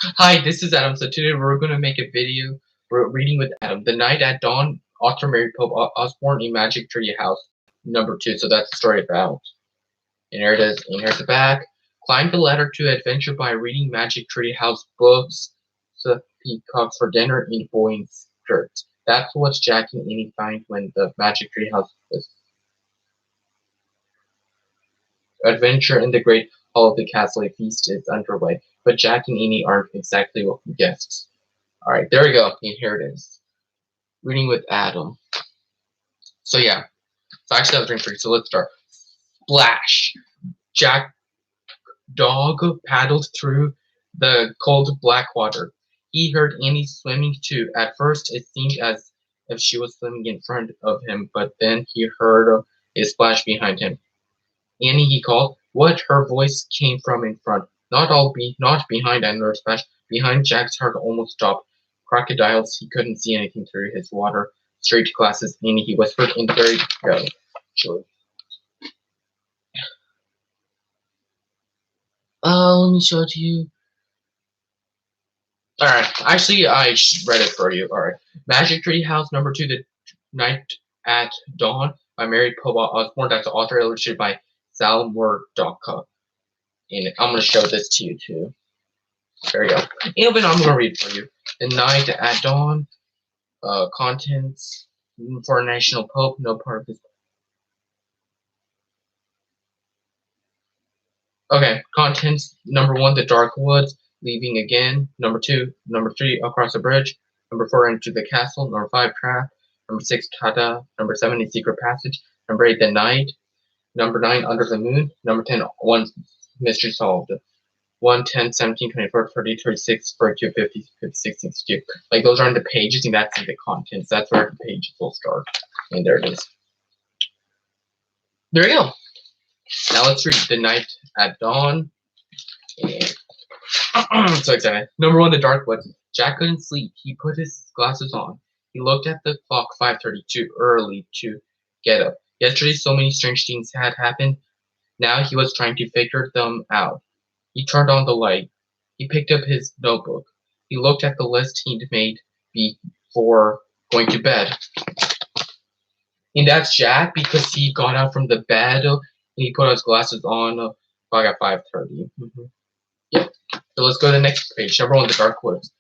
Hi, this is Adam. So today we're going to make a video. We're reading with Adam. The night at dawn, author married Pope Osborne in Magic Tree House, #2. So that's the story about. And here it is. And here's the back. Climb the ladder to adventure by reading Magic Tree House books. So peacocks for dinner in boy skirts. That's what Jack and Annie find when the Magic Tree House is. Adventure in the Great Hall of the Castle feast is underway, but Jack and Annie aren't exactly welcome guests. Alright, there we go. And here it is. Reading with Adam. So yeah. So actually I was reading for you, so let's start. Splash. Jack Dog paddled through the cold black water. He heard Annie swimming too. At first it seemed as if she was swimming in front of him, but then he heard a splash behind him. Annie, he called. What? Her voice came from in front. Not behind another splash. Behind, Jack's heart almost stopped. Crocodiles, he couldn't see anything through his water. Straight glasses, Annie, he whispered, and there you go. Sure. Let me show it to you. Alright, actually, I read it for you. Alright. Magic Tree House #2, The Night at Dawn by Mary Poba Osborne. That's the author, illustrated by Sal Murdoch. And I'm going to show this to you too. There you go. And then I'm going to read for you. The Night at Dawn. Contents for a national pope. No part of this. Okay. Contents. #1, The Dark Woods. Leaving again. #2. #3, Across the Bridge. #4, Into the Castle. #5, Trap. #6, Tata. #7, A Secret Passage. #8, The Night. #9, Under the Moon. #10, One Mystery Solved. 1, 10, 17, 24, 30, 36, 42, 50, 56, 62. Like, those aren't the pages, and that's in the contents. That's where the pages will start. And there it is. There you go. Now let's read The Night at Dawn. I'm so excited. #1, The Dark Woods. Jack couldn't sleep. He put his glasses on. He looked at the clock, 5:30, too early to get up. Yesterday, so many strange things had happened. Now he was trying to figure them out. He turned on the light. He picked up his notebook. He looked at the list he'd made before going to bed. And that's Jack because he got out from the bed and he put his glasses on at 5:30. Yeah. So let's go to the next page. #1, The Dark Woods.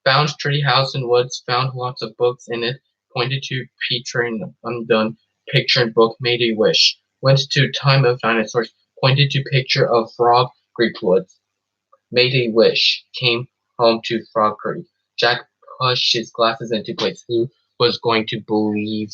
Found tree house and woods. Found lots of books in it. Pointed to Peter and undone. Picture and book. Made a wish. Went to Time of Dinosaurs. Pointed to picture of frog. Greek woods. Made a wish. Came home to Frog Creek. Jack pushed his glasses into place. Who was going to believe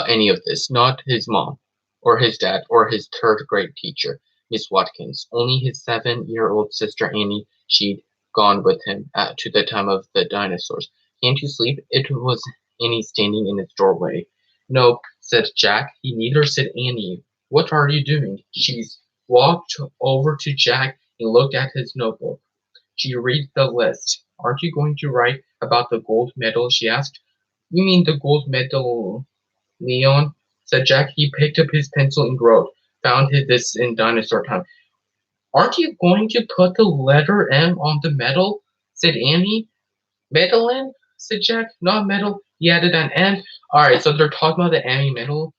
any of this? Not his mom, or his dad, or his third-grade teacher, Miss Watkins. Only his 7-year-old sister Annie. She'd gone with him to the time of the dinosaurs. Can't you sleep? It was Annie standing in its doorway. Nope, said Jack. He neither said Annie. What are you doing? She walked over to Jack and looked at his notebook. She read the list. Aren't you going to write about the gold medal? She asked. You mean the gold medal, Leon? Said Jack. He picked up his pencil and wrote. Found this in dinosaur time. Aren't you going to put the letter M on the medal? Said Annie. Medalin? Said Jack. Not medal. He added an N. Alright, so they're talking about the Annie medal.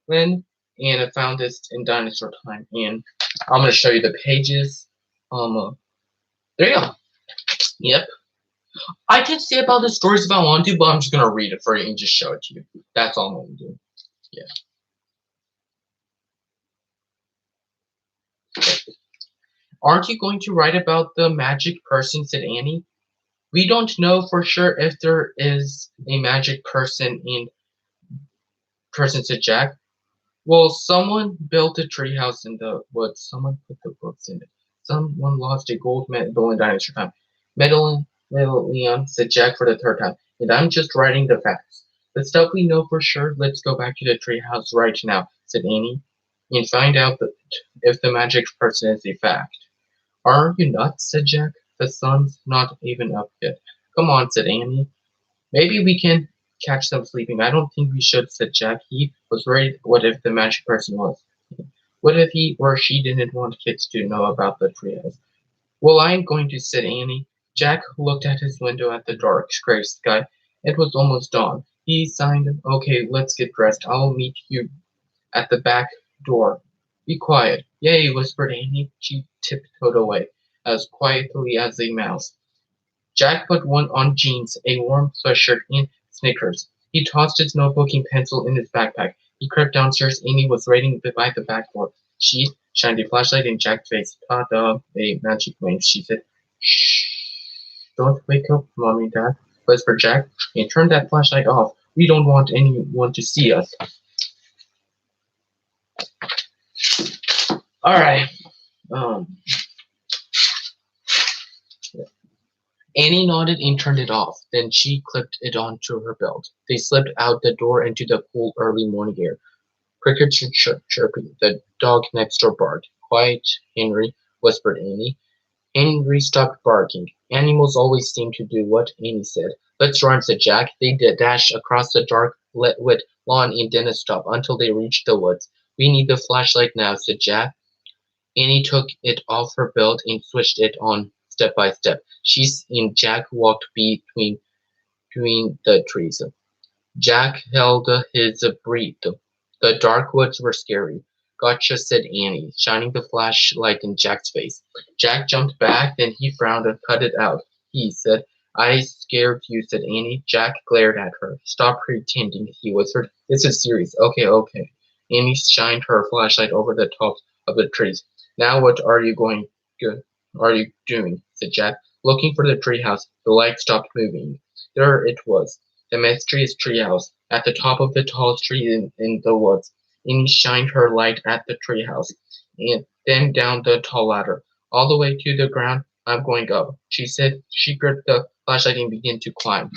And I found this in dinosaur time, and I'm gonna show you the pages. There you go. Yep. I can say about the stories if I want to, but I'm just gonna read it for you and just show it to you. That's all I'm gonna do. Yeah. Okay. Aren't you going to write about the magic person? Said Annie. We don't know for sure if there is a magic person said Jack. Well, someone built a treehouse in the woods. Someone put the books in it. Someone lost a gold medal in dinosaur time. Medal, Leon, said Jack for the third time. And I'm just writing the facts. The stuff we know for sure. Let's go back to the treehouse right now, said Annie, and find out if the magic person is a fact. Are you nuts? Said Jack. The sun's not even up yet. Come on, said Annie. Maybe we can catch them sleeping. I don't think we should, said Jack. He was worried what if the magic person was. What if he or she didn't want kids to know about the treehouse? Well, I'm going to, said Annie. Jack looked at his window at the dark gray sky. It was almost dawn. He signed, okay, let's get dressed. I'll meet you at the back door. Be quiet. Yay, whispered Annie. She tiptoed away, as quietly as a mouse. Jack put on jeans, a warm sweatshirt, and sneakers. He tossed his notebook and pencil in his backpack. He crept downstairs. Amy was waiting by the back door. She shined a flashlight in Jack's face. Ta-da, a magic wink, she said. Shh, don't wake up, Mommy and Dad, whispered Jack, and turn that flashlight off. We don't want anyone to see us. Alright, um, Annie nodded and turned it off. Then she clipped it onto her belt. They slipped out the door into the cool early morning air. Crickets were chirping. The dog next door barked. Quiet, Henry, whispered Annie. Henry stopped barking. Animals always seemed to do what Annie said. Let's run, said Jack. They dashed across the dark, wet lawn and didn't stop until they reached the woods. We need the flashlight now, said Jack. Annie took it off her belt and switched it on step by step. She and Jack walked between the trees. Jack held his breath. The dark woods were scary. Gotcha, said Annie, shining the flashlight in Jack's face. Jack jumped back, then he frowned and cut it out. He said, I scared you, said Annie. Jack glared at her. Stop pretending, he whispered. This is serious. Okay, okay. Annie shined her flashlight over the tops of the trees. Now what are you doing? Said Jack. Looking for the treehouse. The light stopped moving. There it was. The mysterious treehouse, at the top of the tallest tree in the woods. Annie shined her light at the treehouse, and then down the tall ladder, all the way to the ground. I'm going up, she said. She gripped the flashlight and began to climb.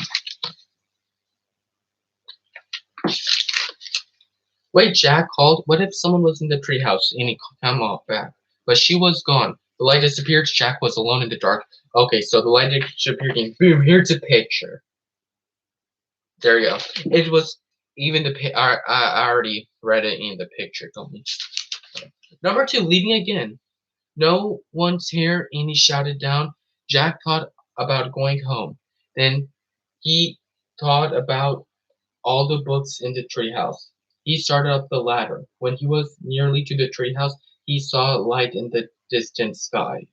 Wait, Jack called. What if someone was in the treehouse? Annie came off back. But she was gone. The light disappeared. Jack was alone in the dark. Okay, so the light disappeared and boom, here's a picture. There you go. It was even I already read it in the picture, don't we? Number 2, leaving again. No one's here, Annie shouted down. Jack thought about going home. Then he thought about all the books in the treehouse. He started up the ladder. When he was nearly to the treehouse, he saw a light in the distant sky.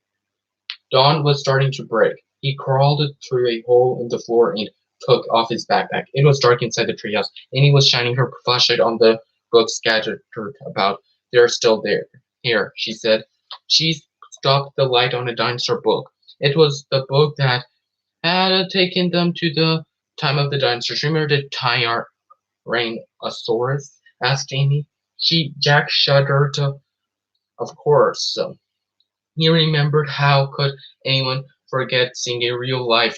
Dawn was starting to break. He crawled through a hole in the floor and took off his backpack. It was dark inside the treehouse. Annie was shining her flashlight on the books scattered about. They're still there. Here, she said. She stopped the light on a dinosaur book. It was the book that had taken them to the time of the dinosaurs. Remember the Tyrannosaurus? Asked Amy. Jack shuddered. Of course. He remembered how could anyone forget seeing a real-life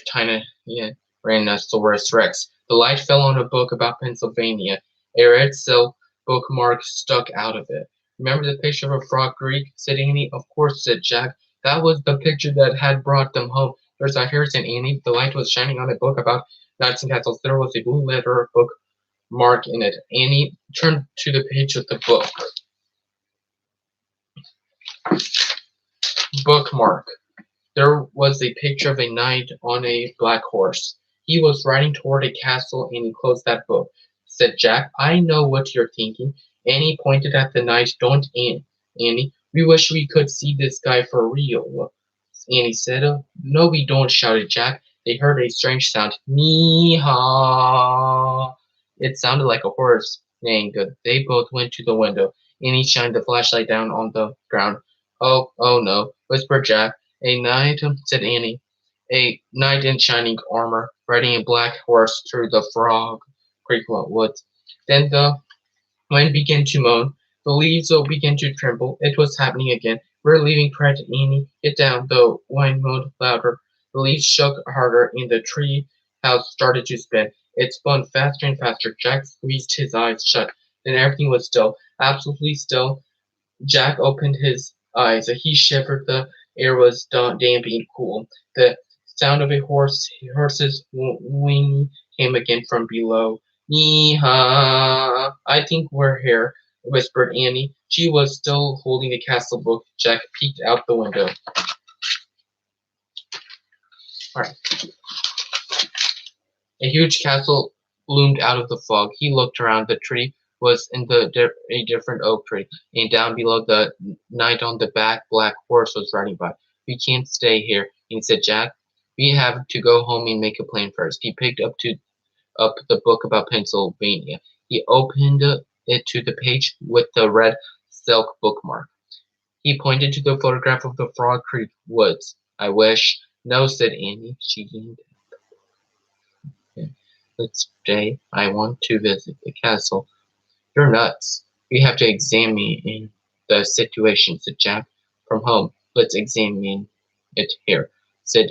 Tyrannosaurus Rex. The light fell on a book about Pennsylvania. A red silk bookmark stuck out of it. Remember the picture of a frog Greek? Said Annie. Of course, said Jack. That was the picture that had brought them home. There's a hair, said Annie. The light was shining on a book about knights and castles. There was a blue letter bookmark in it. Annie turned to the page of the book. Bookmark. There was a picture of a knight on a black horse. He was riding toward a castle, and he closed that book. Said Jack, I know what you're thinking. Annie pointed at the knight. Don't, Annie. We wish we could see this guy for real. Annie said. No, we don't, shouted Jack. They heard a strange sound. Mee-haw. It sounded like a horse neighing. They both went to the window. Annie shined the flashlight down on the ground. Oh no, whispered Jack. A knight, said Annie. A knight in shining armor, riding a black horse through the Frog Creek woods. Then the wind began to moan. The leaves began to tremble. It was happening again. We're leaving, cried Annie. Get down. The wind moaned louder. The leaves shook harder, and the tree house started to spin. It spun faster and faster. Jack squeezed his eyes shut. Then everything was still, absolutely still. Jack opened his eyes. He shivered. The air was damp and cool. The sound of a horse's whinny came again from below. Yee-haw! I think we're here. whispered Annie. She was still holding the castle book. Jack peeked out the window. Alright. A huge castle loomed out of the fog. He looked around. The tree was in a different oak tree, and down below the knight on the black horse was riding by. "We can't stay here," he said. "Jack, we have to go home and make a plan first." He picked up the book about Pennsylvania. He opened it to the page with the red silk bookmark. He pointed to the photograph of the Frog Creek woods. "I wish—" "No," said Annie. She leaned. "Let's stay. I want to visit the castle." "You're nuts. We have to examine the situation," said Jack. "From home. Let's examine it here," said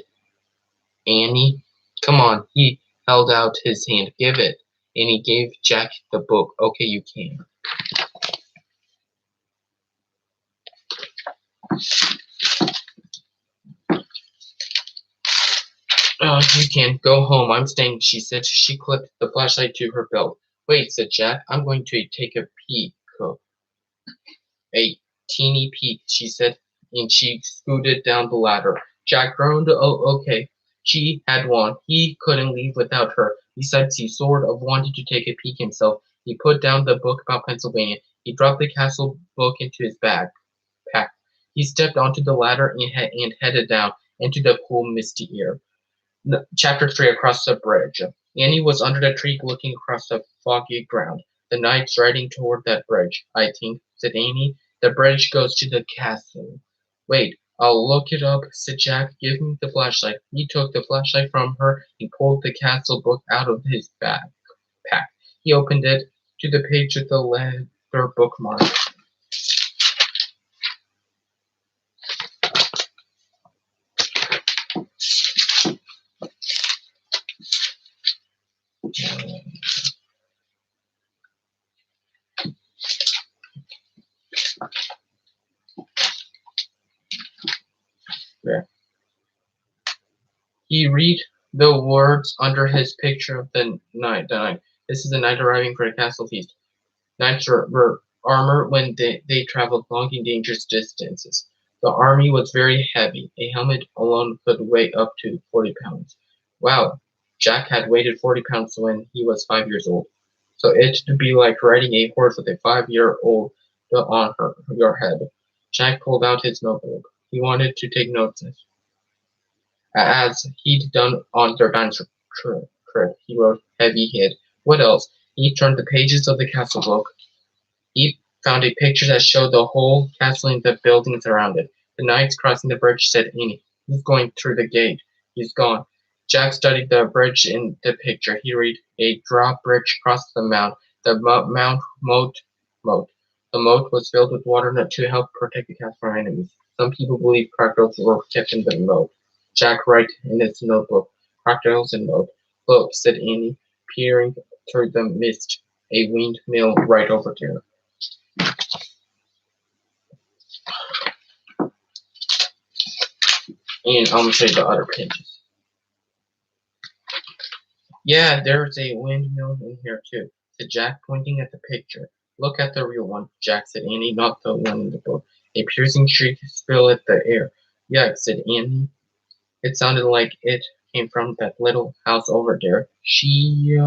Annie. "Come on." He held out his hand. "Give it." And he gave Jack the book. "Okay, you can." "You can go home. I'm staying," she said. She clipped the flashlight to her belt. "Wait," said Jack. "I'm going to take a peek." "A teeny peek," she said, and she scooted down the ladder. Jack groaned. "Oh, okay." She had won. He couldn't leave without her. Besides, he sort of wanted to take a peek himself. He put down the book about Pennsylvania. He dropped the castle book into his pack. He stepped onto the ladder and headed down into the cool, misty air. Chapter 3. Across the bridge. Annie was under the tree looking across the foggy ground. "The knight's riding toward that bridge, I think," said Annie. "The bridge goes to the castle." "Wait, I'll look it up," said Jack. "Give me the flashlight." He took the flashlight from her and pulled the castle book out of his backpack. He opened it to the page with the leather bookmark. There. He read the words under his picture of the knight. "This is the knight arriving for a castle feast. Knights were armor when they traveled long and dangerous distances. The army was very heavy. A helmet alone could weigh up to 40 pounds. Wow, Jack had weighed 40 pounds when he was 5 years old. So it'd be like riding a horse with a 5-year-old on your head. Jack pulled out his notebook. He wanted to take notes. As he'd done on their dinosaur trip, he wrote heavy hit. What else? He turned the pages of the castle book. He found a picture that showed the whole castle and the buildings around it. "The knight's crossing the bridge," said Annie. "He's going through the gate. He's gone." Jack studied the bridge in the picture. He read, "A drawbridge crossed the moat. The moat. The moat was filled with water to help protect the castle from enemies. Some people believe crocodiles were kept in the moat." Jack wrote in his notebook, "Crocodiles and moat." "Look," said Annie, peering through the mist. "A windmill right over there." And I'm going to show you the other pages. "Yeah, there's a windmill in here too," said Jack, pointing at the picture. "Look at the real one," Jack said. "Annie, not the one in the book." A piercing shriek filled the air. "Yeah," said Annie. "It sounded like it came from that little house over there." She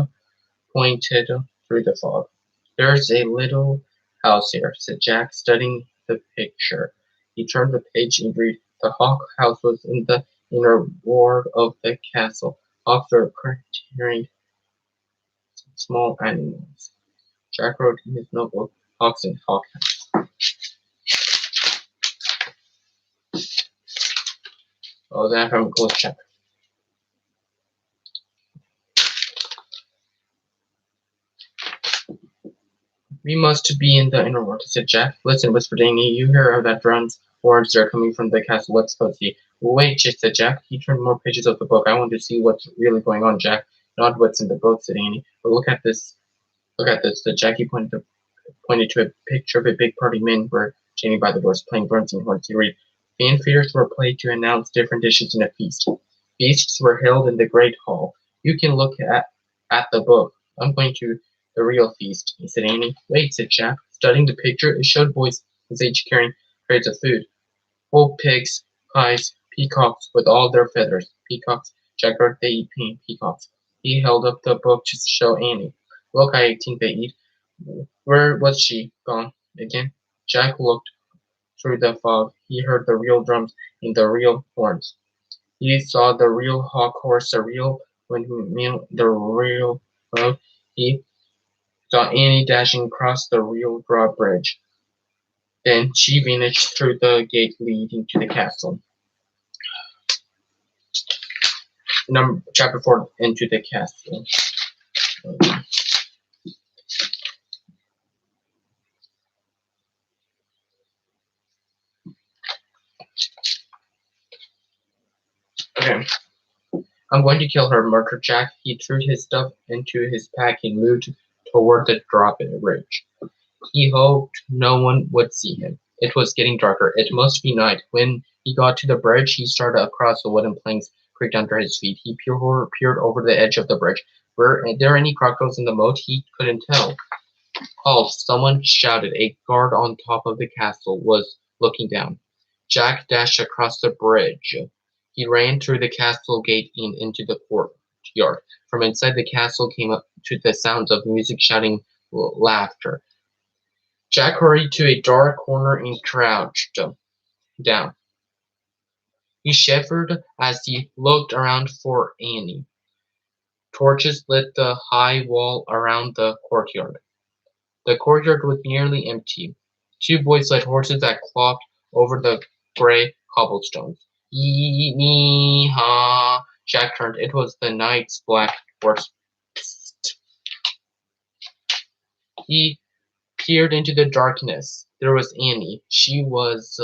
pointed through the fog. "There's a little house here," said Jack, studying the picture. He turned the page and read, "The Hawk House was in the inner ward of the castle. Hawks were carrying small animals." Jack wrote in his notebook, "Hawks and Hawk House." Oh, then from close chapter. "We must be in the inner world," said Jack. "Listen," whispered Annie. "You hear that drums? Horns are coming from the castle. Let's go see." "Wait," said Jack. He turned more pages of the book. "I want to see what's really going on, Jack." "Not what's in the book," said Annie. "But look at this." "Look at this," said Jack. He pointed to a picture of a big party. Men were standing by the doors, playing drums and horns. He read, "Fanfares were played to announce different dishes in a feast. Feasts were held in the great hall. You can look at the book. I'm going to the real feast," said Annie. "Wait," said Jack. Studying the picture, it showed boys his age carrying trays of food. Whole pigs, pies, peacocks with all their feathers. Peacocks, Jack heard they eat peacocks. He held up the book to show Annie. Look, I think they eat. Where was she? Gone again? Jack looked through the fog. He heard the real drums and the real horns. He saw the real hawk horse, the real windmill, the real road. He saw Annie dashing across the real drawbridge. Then she vanished through the gate leading to the castle. Chapter 4, Into the Castle. Okay. I'm going to kill her, murmured Jack. He threw his stuff into his pack and moved toward the drawbridge. He hoped no one would see him. It was getting darker. It must be night. When he got to the bridge, he started across the wooden planks creaked under his feet. He peered over the edge of the bridge. Were there any crocodiles in the moat? He couldn't tell. Halt! Someone shouted. A guard on top of the castle was looking down. Jack dashed across the bridge. He ran through the castle gate and into the courtyard. From inside the castle came up to the sounds of music, shouting, laughter. Jack hurried to a dark corner and crouched down. He shivered as he looked around for Annie. Torches lit the high wall around the courtyard. The courtyard was nearly empty. Two boys led horses that clopped over the gray cobblestones. Yee-nee-ha! Jack turned. It was the knight's black horse. Psst. He peered into the darkness. There was Annie. She was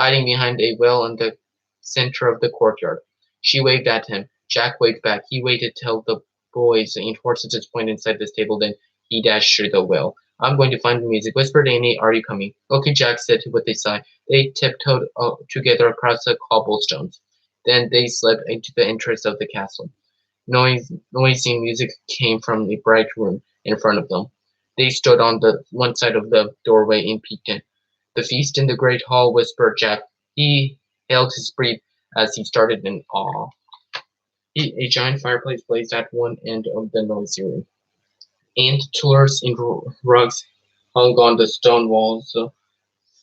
hiding behind a well in the center of the courtyard. She waved at him. Jack waved back. He waited till the boys and horses disappointed inside the stable. Then he dashed through the well. I'm going to find the music, whispered Annie. Are you coming? Okay, Jack said with a sigh. They tiptoed together across the cobblestones. Then they slipped into the entrance of the castle. Noisy music came from the bright room in front of them. They stood on the one side of the doorway and peeked in. The feast in the great hall, whispered Jack. He held his breath as he started in awe. A giant fireplace blazed at one end of the noisy room. Antlers and rugs hung on the stone walls.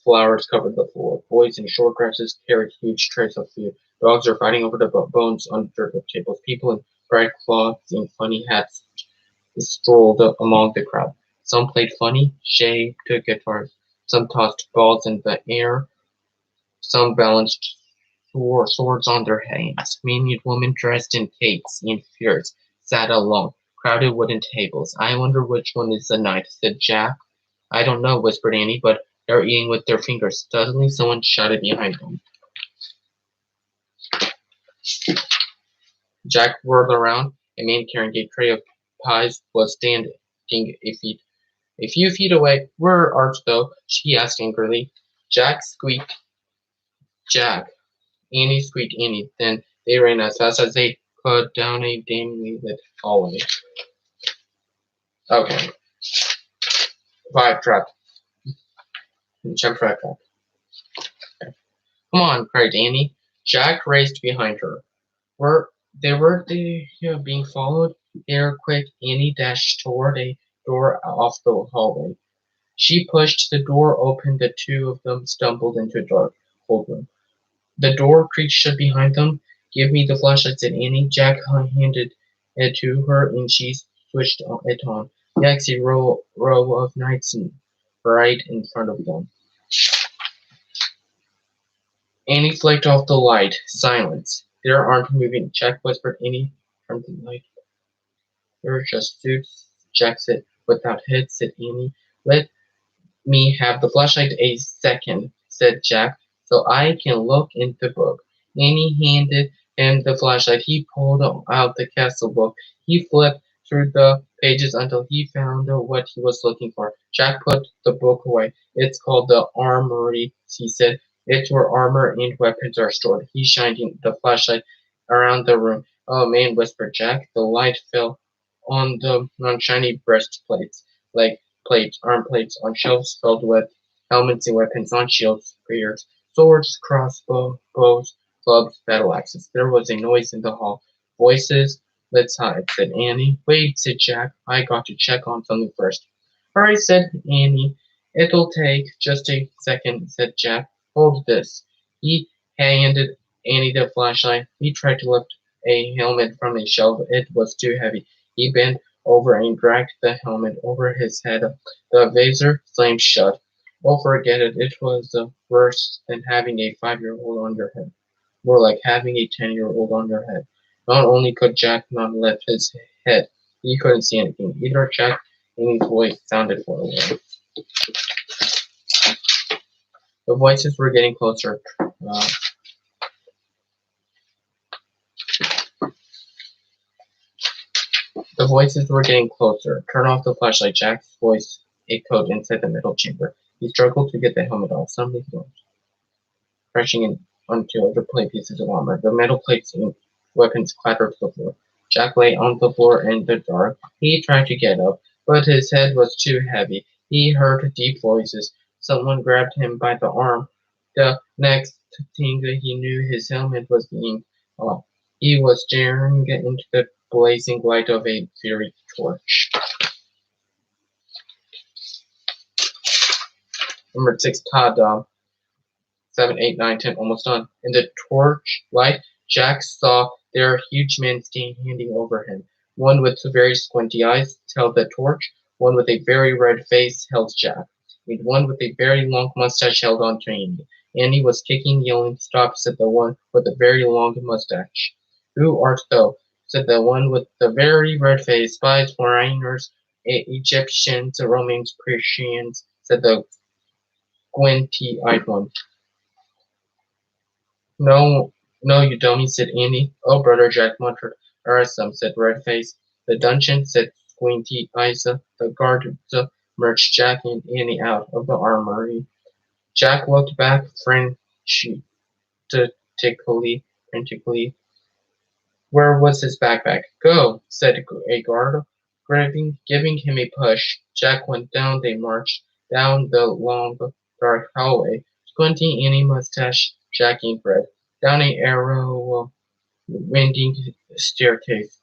Flowers covered the floor. Boys in short dresses carried huge trays of food. Dogs were fighting over the bones under the tables. People in bright cloths and funny hats strolled among the crowd. Some played funny, shaped guitars. Some tossed balls in the air. Some balanced swords on their hands. Men and women dressed in capes and furs sat along crowded wooden tables. I wonder which one is the knight, said Jack. I don't know, whispered Annie, but they're eating with their fingers. Suddenly someone shouted behind them. Jack whirled around. A man carrying a tray of pies was standing a few feet away. Where art thou? She asked angrily. Jack squeaked. Jack. Annie squeaked Annie. Then they ran as fast as they could down a dimly lit hallway. Okay. Five trap. Chapter 5 trap. Okay. Come on, cried Annie. Jack raced behind her. Were they being followed? They were quick. Annie dashed toward a door off the hallway. She pushed the door open. The two of them stumbled into a dark, cold room. The door creaked shut behind them. Give me the flashlight, said Annie. Jack handed it to her, and she switched it on. Next, a row of knights right in front of them. Annie flicked off the light. Silence. There aren't moving. Jack whispered. Annie turned the light. They're just suits, Jack said. Without heads, said Annie. Let me have the flashlight a second, said Jack, so I can look in the book. Annie handed him the flashlight. He pulled out the castle book. He flipped through the pages until he found what he was looking for. Jack put the book away. It's called the Armory, he said. It's where armor and weapons are stored. He shined the flashlight around the room. Oh man, whispered Jack. The light fell on the shiny breastplates like plates, arm plates on shelves filled with helmets and weapons on shields, spears, swords, crossbows, clubs, battle axes. There was a noise in the hall. Voices. Let's hide, said Annie. Wait, said Jack. I got to check on something first. All right, said Annie. It'll take just a second, said Jack. Hold this. He handed Annie the flashlight. He tried to lift a helmet from a shelf. It was too heavy. He bent over and dragged the helmet over his head. The visor slammed shut. Oh, forget it. It was worse than having a 5-year-old on your head. More like having a 10-year-old on your head. Not only could Jack not lift his head, he couldn't see anything. Either Jack and his voice sounded far away. The voices were getting closer. The voices were getting closer. Turn off the flashlight. Jack's voice echoed inside the metal chamber. He struggled to get the helmet off. Suddenly he went, crashing onto other plate pieces of armor. The metal plates and weapons clattered to the floor. Jack lay on the floor in the dark. He tried to get up, but his head was too heavy. He heard deep voices. Someone grabbed him by the arm. The next thing he knew, his helmet was being off. He was staring into the blazing light of a fiery torch. Number 6, ta-da. 7, 8, 9, 10, almost done. In the torch light, Jack saw there a huge man standing over him. One with very squinty eyes held the torch, one with a very red face held Jack, and one with a very long mustache held on to Andy. Andy was kicking, yelling, "Stop," said the one with the very long mustache. "Who art thou?" said the one with the very red face. "Spies, foreigners, Egyptians, Romans, Persians," said the squinty-eyed one. "No, no, you dummy," said Andy. "Oh, brother," Jack muttered. "Awesome," said Redface. "The dungeon," said Squinty Eyes. The guards marched Jack and Andy out of the armory. Jack looked back frantically. Where was his backpack? "Go," said a guard, giving him a push. Jack went down. They marched down the long, dark hallway. Squinty, Annie, Mustache, Jack, and Fred. Down a narrow, winding staircase.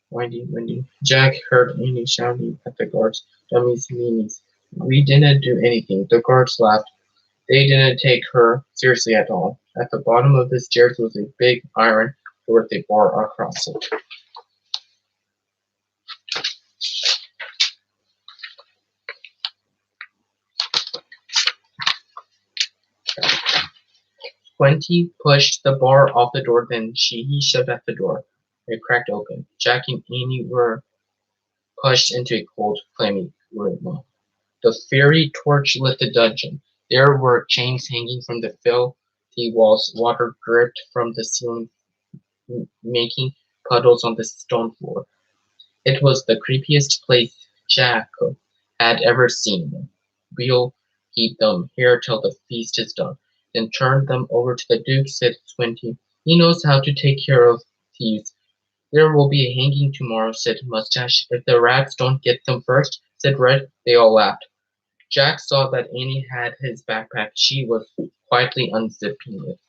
Winding. Jack heard Annie shouting at the guards. "Dummies, meanies. We didn't do anything." The guards laughed. They didn't take her seriously at all. At the bottom of the stairs was a big iron door with a bar across it. Squinty pushed the bar off the door, then he shoved at the door. It cracked open. Jack and Annie were pushed into a cold, clammy room. The fiery torch lit the dungeon. There were chains hanging from the filthy walls. Water dripped from the ceiling, making puddles on the stone floor. It was the creepiest place Jack had ever seen. "We'll keep them here till the feast is done, then turn them over to the Duke," said Squinty. "He knows how to take care of thieves." "There will be a hanging tomorrow," said Mustache. "If the rats don't get them first," said Red. They all laughed. Jack saw that Annie had his backpack. She was quietly unzipping it.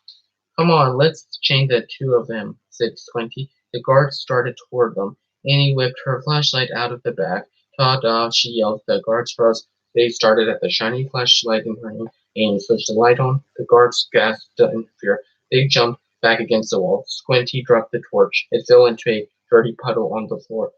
"Come on, let's chain the two of them," said Squinty. The guards started toward them. Annie whipped her flashlight out of the bag. "Ta-da!" she yelled. The guards froze. They started at the shiny flashlight in her hand. Annie switched the light on. The guards gasped in fear. They jumped back against the wall. Squinty dropped the torch. It fell into a dirty puddle on the floor.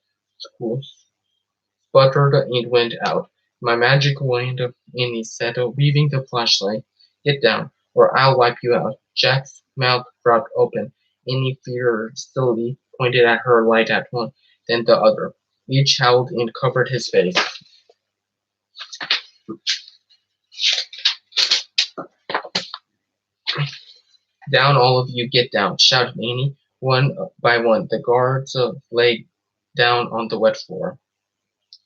Sputtered and went out. "My magic wand," Annie said, weaving the flashlight. "Get down, or I'll wipe you out." Jack's mouth dropped open. Annie fiercely pointed at her light at one, then the other. Each howled and covered his face. "Down, all of you, get down," shouted Annie. One by one, the guards lay down on the wet floor.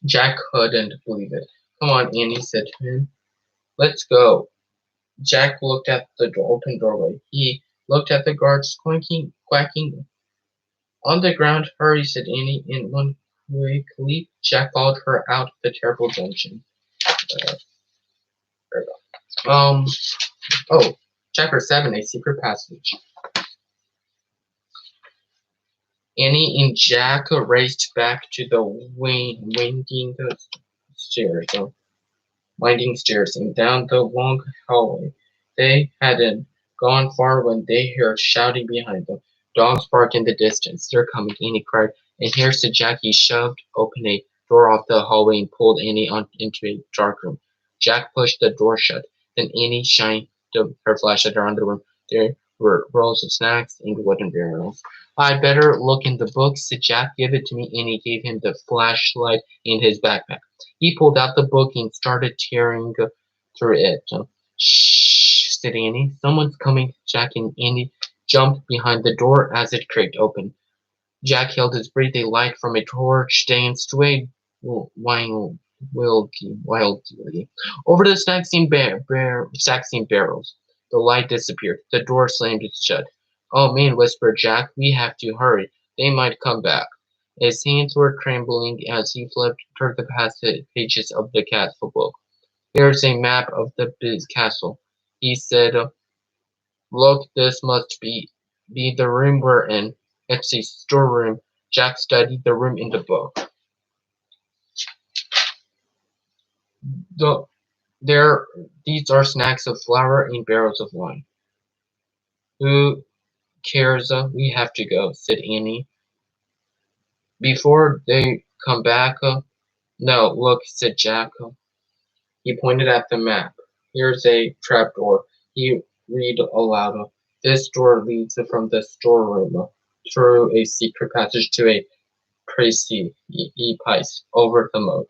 Jack couldn't believe it. "Come on," Annie said to him. "Let's go." Jack looked at the open doorway. He looked at the guards quacking on the ground. "Hurry," said Annie. In one quick leap, Jack followed her out of the terrible dungeon. Uh, there we go. Oh, chapter 7, A Secret Passage. Annie and Jack raced back to the winding stairs and down the long hallway. They hadn't gone far when they heard shouting behind them. Dogs barked in the distance. They're coming, Annie cried. And here's to Jack. He shoved open a door off the hallway and pulled Annie into a dark room. Jack pushed the door shut. Then Annie shined her flashlight around the room. There were rows of snacks and wooden barrels. I'd better look in the book, said Jack. Give it to me. Annie gave him the flashlight and his backpack. He pulled out the book and started tearing through it. Shh, said Annie. Someone's coming. Jack and Annie jumped behind the door as it creaked open. Jack held his breath. A light from a torch danced away wildly over the stacks and barrels. The light disappeared. The door slammed shut. Oh man, whispered Jack. We have to hurry. They might come back. His hands were trembling as he flipped through the pages of the castle book. Here's a map of the castle, he said. Look, this must be the room we're in. It's a storeroom. Jack studied the room in the book. These are snacks of flour and barrels of wine. Who cares? We have to go, said Annie. Before they come back? No, look, said Jack. He pointed at the map. Here's a trapdoor. He read aloud. This door leads from the storeroom through a secret passage to a precipice over the moat.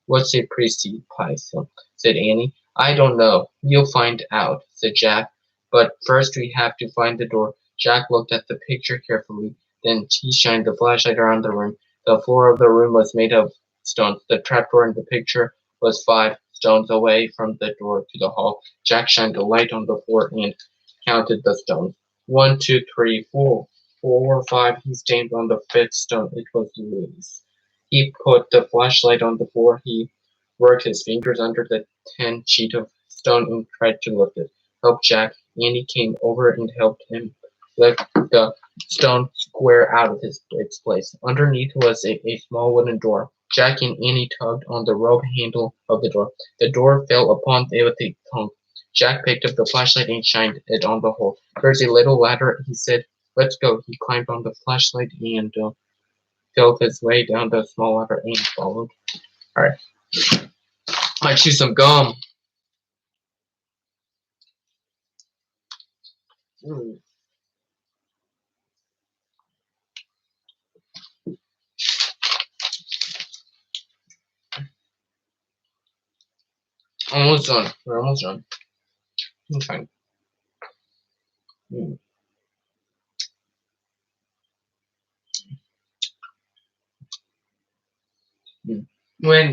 What's a precipice? Said Annie. I don't know. You'll find out, said Jack. But first we have to find the door. Jack looked at the picture carefully. Then he shined the flashlight around the room. The floor of the room was made of stones. The trapdoor in the picture was 5 stones away from the door to the hall. Jack shined the light on the floor and counted the stones. 1, 2, 3, 4. 4, 5. He stamped on the 5th stone. It was loose. He put the flashlight on the floor. He worked his fingers under the 10 sheet of stone and tried to lift it. Help Jack. Annie came over and helped him lift the stone square out of its place. Underneath was a small wooden door. Jack and Annie tugged on the rope handle of the door. The door fell upon it with a thump. Jack picked up the flashlight and shined it on the hole. There's a little ladder, he said. Let's go. He climbed on the flashlight and felt his way down the small ladder and followed. Alright. Might chew some gum. Almost done. We're almost done. Okay. When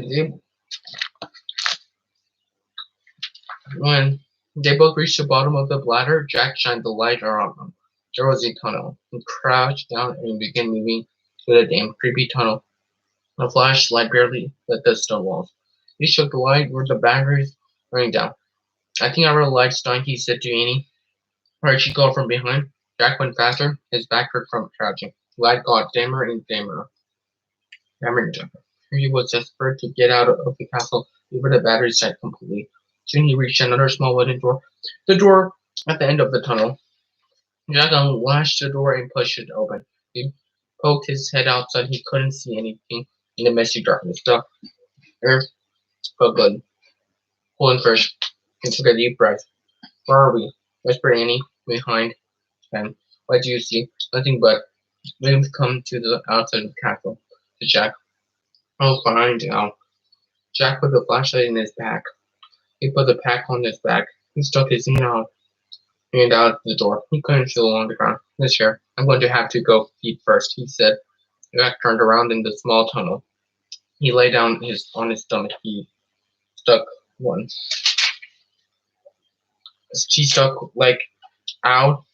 they both reached the bottom of the bladder, Jack shined the light around them. There was a tunnel. He crouched down and began moving through the damn creepy tunnel. The flashlight barely lit the stone walls. He shook the light where the batteries running down. I think I really like Stein, he said to Annie. Where'd she go from behind? Jack went faster, his back hurt from crouching. The light got dimmer and dimmer. He was desperate to get out of the castle before the batteries died completely. Soon he reached another small wooden door. The door at the end of the tunnel. Jack unlatched the door and pushed it open. He poked his head outside. He couldn't see anything in the misty darkness. The earth felt good, cool and fresh. He took a deep breath. Where are we? Whispered Annie behind him. What do you see? Nothing but we've come to the outside of the castle, said Jack. I'll find out. Jack put the flashlight in his pack. He put the pack on his back. He stuck his hand out the door. He couldn't feel on the ground. This chair. I'm going to have to go feet first, he said. Jack turned around in the small tunnel. He lay down on his stomach. He stuck one. She stuck one leg out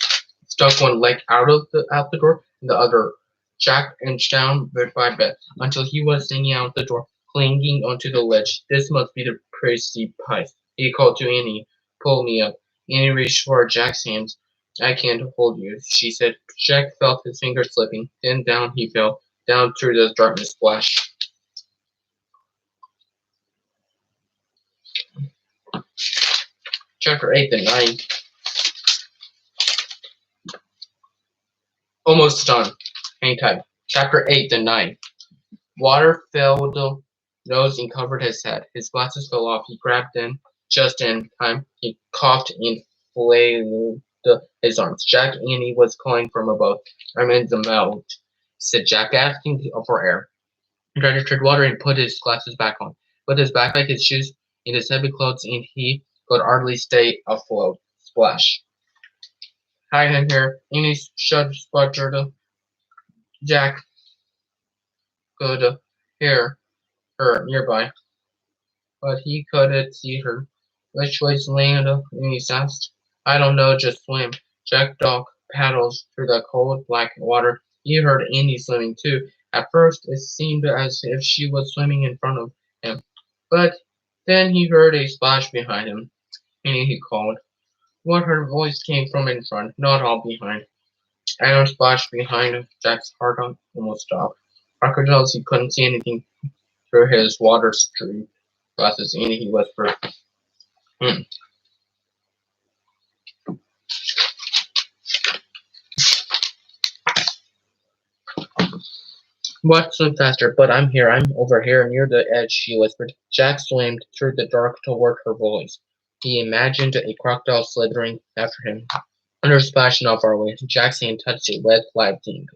the door, and the other. Jack inched down bit by bit until he was hanging out the door. clinging onto the ledge. This must be the crazy pipe. He called to Annie. Pull me up. Annie reached for Jack's hands. I can't hold you, she said. Jack felt his fingers slipping. Then down he fell, down through the darkness. Splash. Chapter 8, The Nine. Almost done. Hang tight. Chapter 8, The Nine. Water filled the nose and covered his head. His glasses fell off. He grabbed them just in time. He coughed and flailed his arms. Jack Annie was calling from above. I'm in the mouth, said Jack, asking for air. He tried to tread water and put his glasses back on. With his backpack, his shoes, and his heavy clothes, and he could hardly stay afloat. Splash. Hi, in here. Annie sputtered. Jack could hear her nearby, but he couldn't see her. Which way's land? Annie asked. I don't know, just swim. Jack Dog paddled through the cold black water. He heard Annie swimming too. At first it seemed as if she was swimming in front of him, but then he heard a splash behind him. Annie, he called. What her voice came from in front, not all behind. And a splash behind Jack's heart almost stopped. Crocodiles, he couldn't see anything through his water-streaked glasses. Annie, he whispered. What? Swim faster, but I'm here. I'm over here near the edge, she whispered. Jack swam through the dark toward her voice. He imagined a crocodile slithering after him. Under a splash not far away, Jack's hand touched a wet flag thing.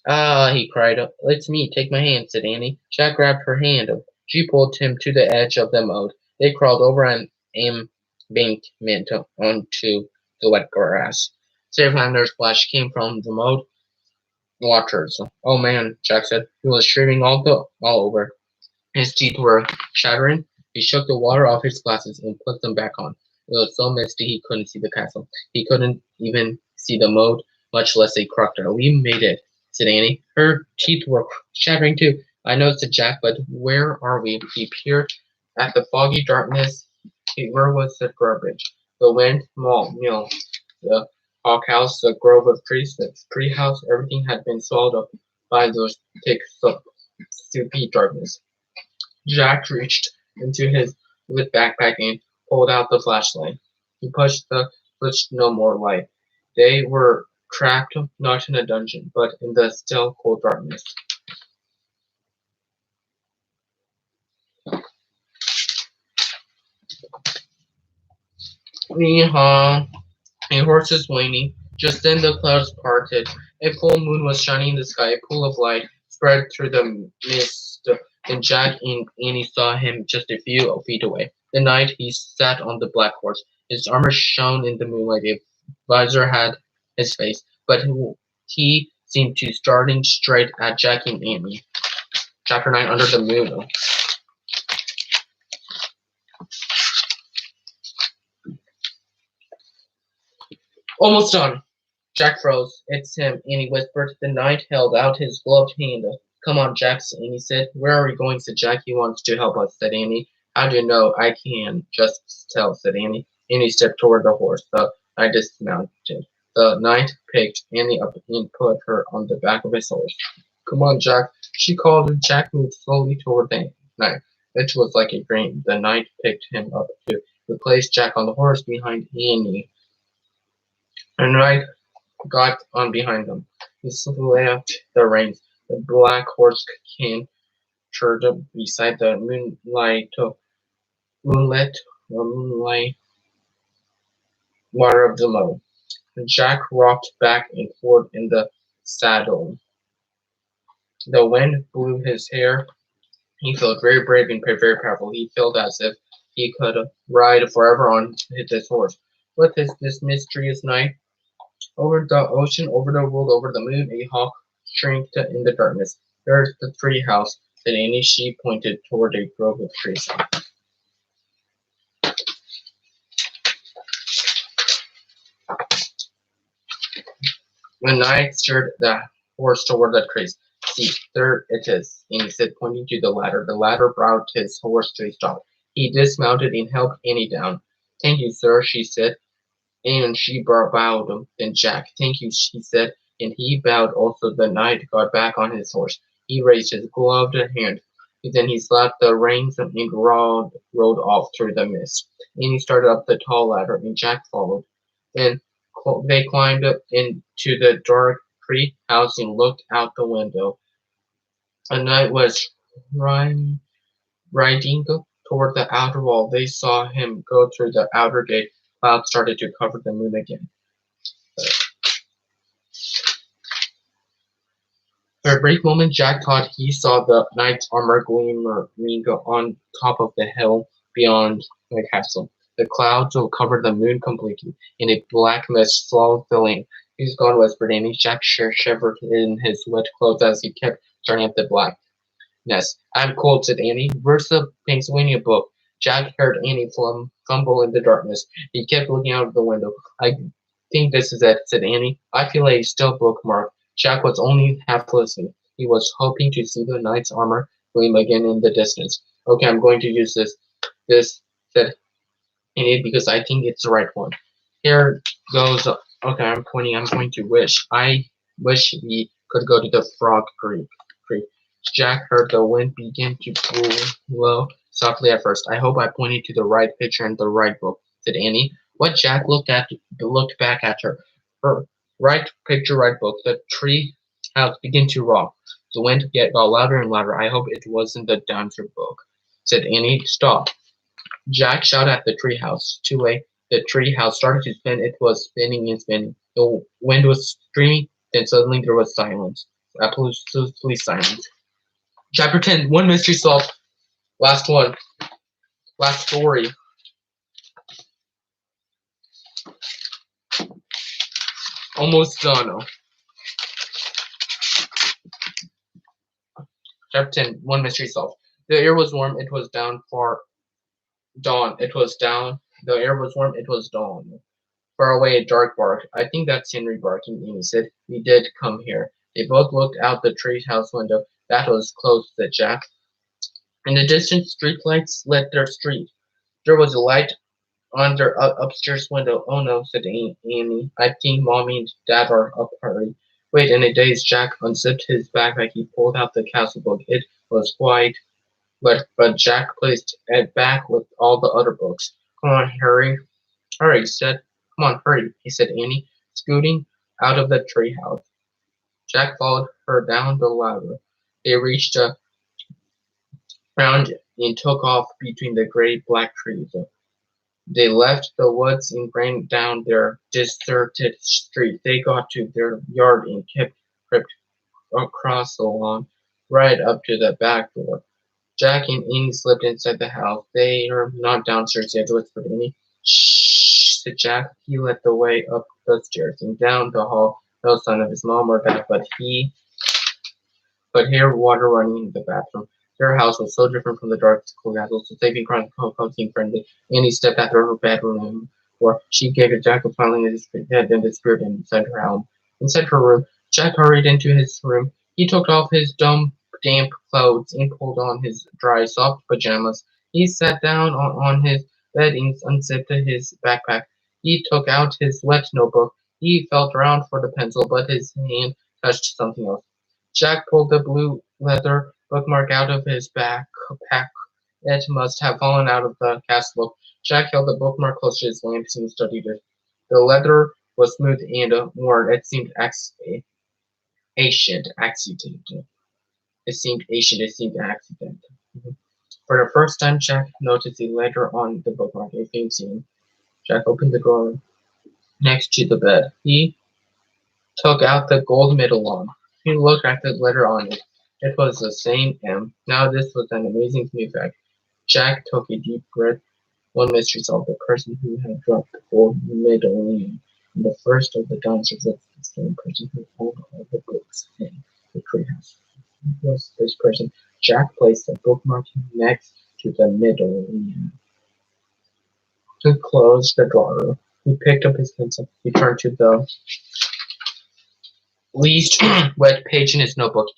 Ah, he cried. It's me. Take my hand, said Annie. Jack grabbed her hand. She pulled him to the edge of the moat. They crawled over an embankment onto the wet grass. Safe another splash came from the moat waters. Oh man, Jack said. He was shrieking all over. His teeth were chattering. He shook the water off his glasses and put them back on. It was so misty he couldn't see the castle. He couldn't even see the moat, much less a crocodile. We made it, said Annie. Her teeth were chattering too. I know, said Jack, but where are we? He peered at the foggy darkness. Where was the garbage? The windmill, the hog house, the grove of trees, the tree house, everything had been swallowed up by those thick, soupy darkness. Jack reached into his with backpack and pulled out the flashlight. He pushed no more light. They were trapped not in a dungeon, but in the still cold darkness. Yeehaw! A horse's whinny. Just then the clouds parted. A full moon was shining in the sky. A pool of light spread through the mist. Then Jack and Annie saw him just a few feet away. The knight, he sat on the black horse. His armor shone in the moonlight. A visor had his face, but he seemed to starting straight at Jack and Annie. Chapter 9, Under the Moon. Almost done. Jack froze. It's him, Annie whispered. The knight held out his gloved hand. Come on, Jack, Annie said. Where are we going, said Jack. He wants to help us, said Annie. How do you know? I can just tell, said Annie. Annie stepped toward the horse. The knight dismounted. The knight picked Annie up and put her on the back of his horse. Come on, Jack, she called. Jack moved slowly toward the knight. It was like a dream. The knight picked him up too. He placed Jack on the horse behind Annie. And Knight got on behind them. He slapped the reins. The black horse cantered beside the moonlight water of the moat. Jack rocked back and forth in the saddle. The wind blew his hair. He felt very brave and very powerful. He felt as if he could ride forever on this horse. What is this mysterious night? Over the ocean, over the world, over the moon, a hawk shrieked in the darkness. There's the tree house, said Annie. She pointed toward a grove of trees. The knight steered the horse toward the trees. See, there it is, Annie said, pointing to the ladder. The ladder brought his horse to a stop. He dismounted and helped Annie down. "Thank you, sir," she said, and she bowed. Then Jack, "Thank you," she said, and he bowed also. The knight got back on his horse. He raised his gloved hand. Then he slapped the reins and rode off through the mist. Annie started up the tall ladder, and Jack followed. Then they climbed up into the dark tree house and looked out the window. A knight was riding toward the outer wall. They saw him go through the outer gate. Clouds started to cover the moon again. For a brief moment, Jack thought he saw the knight's armor gleaming on top of the hill beyond the castle. The clouds covered the moon completely, and a black mist swallowed the land. "He's gone," whispered Annie. Jack shivered in his wet clothes as he kept staring at the blackness. "I'm cold," said Annie. "Where's the Pennsylvania book?" Jack heard Annie fumble in the darkness. He kept looking out of the window. "I think this is it," said Annie. "I feel a steel bookmark." Jack was only half listening. He was hoping to see the knight's armor gleam again in the distance. "Okay, I'm going to use this," said Annie, "because I think it's the right one. Here goes." "Okay, I'm pointing. I'm going to wish. I wish we could go to the Frog Creek." Jack heard the wind begin to blow softly at first. "I hope I pointed to the right picture and the right book," said Annie. What Jack looked back at her. Her right picture, right book. The tree house began to rock. The wind got louder and louder. "I hope it wasn't the dancer book," said Annie. "Stop!" Jack shouted at the treehouse. Too late. The treehouse started to spin. It was spinning and spinning. The wind was screaming. Then suddenly there was silence. Absolutely silent. Chapter 10. One mystery solved. Last one. Last story. Almost done. Chapter 10. One mystery solved. The air was warm. It was dawn. It was down. The air was warm. It was dawn. Far away, a dog barked. "I think that's Henry barking," Amy said. "We did come here." They both looked out the treehouse window. "That was close," said Jack. In the distance, streetlights lit their street. There was a light on their upstairs window. "Oh no," said Amy. "I think Mommy and Dad are up early." Wait, in a daze, Jack unzipped his backpack. He pulled out the castle book. It was white, but Jack placed it back with all the other books. "Come on, hurry," he said. "Come on, hurry," he said Annie, scooting out of the treehouse. Jack followed her down the ladder. They reached a ground and took off between the gray-black trees. They left the woods and ran down their deserted street. They got to their yard and crept across the lawn, right up to the back door. Jack and Annie slipped inside the house. "They're not downstairs yet," whispered Annie. "Shh," said Jack. He led the way up the stairs and down the hall. No sign of his mom or dad, but heard water running in the bathroom. Their house was so different from the dark schoolhouse, so safe and cozy and friendly. Annie stepped out of her bedroom door. She gave a Jack a smiling as his head then disappeared inside her home. Inside her room, Jack hurried into his room. He took off his damp clothes and pulled on his dry, soft pajamas. He sat down on his bed and unzipped his backpack. He took out his wet notebook. He felt around for the pencil, but his hand touched something else. Jack pulled the blue leather bookmark out of his backpack. It must have fallen out of the castle book. Jack held the bookmark close to his lamp and studied it. The leather was smooth and worn. It seemed ancient. It seemed ancient. It seemed accident. For the first time, Jack noticed a letter on the bookmark, a faint seam. Jack opened the drawer next to the bed. He took out the gold medal on. He looked at the letter on it. It was the same M. Now this was an amazing new fact. Jack took a deep breath. One mystery solved. The person who had dropped the gold medallion in the first of the dancers was the same person who owned all the books in the treehouse. Who was this person? Jack placed the bookmark next to the medallion. He closed the drawer. He picked up his pencil. He turned to the least wet page in his notebook.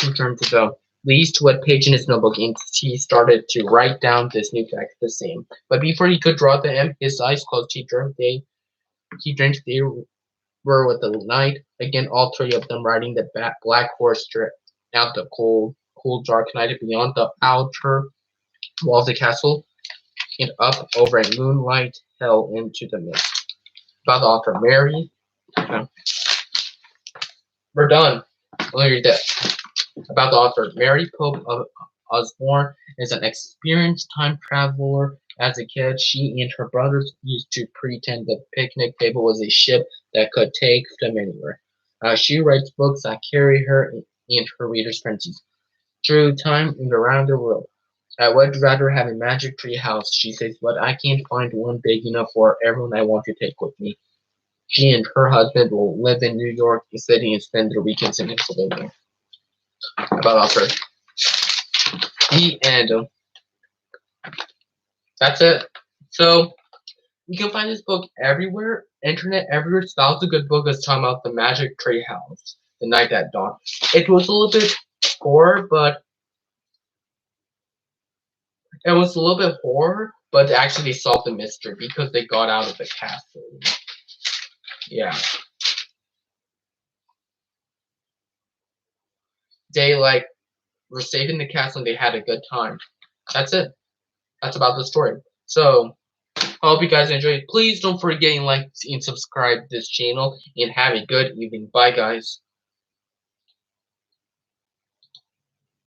He turned to the least wet page in his notebook, and he started to write down this new fact the same. But before he could draw the M, his eyes closed. He dreamt they were with the knight again. All three of them riding the black horse straight out the cool, dark night beyond the outer walls of the castle, and up over a moonlight hell into the mist. About the author, Mary. We're done. Let me read that. About the author, Mary Pope of Osborne is an experienced time traveler. As a kid, she and her brothers used to pretend the picnic table was a ship that could take them anywhere. She writes books that carry her and her readers' fancies through time and around the world. I would rather have a magic tree house, she says, but I can't find one big enough for everyone I want to take with me. She and her husband will live in New York City and spend their weekends in Pennsylvania. About author. The end. That's it. So you can find this book everywhere, internet everywhere. That was a good book. It's talking about the magic tree house, the night at dawn. It was a little bit horror, but actually they solved the mystery because they got out of the castle. Yeah. They were saving the castle and they had a good time. That's it. That's about the story. So I hope you guys enjoyed. Please don't forget to like and subscribe to this channel and have a good evening. Bye guys.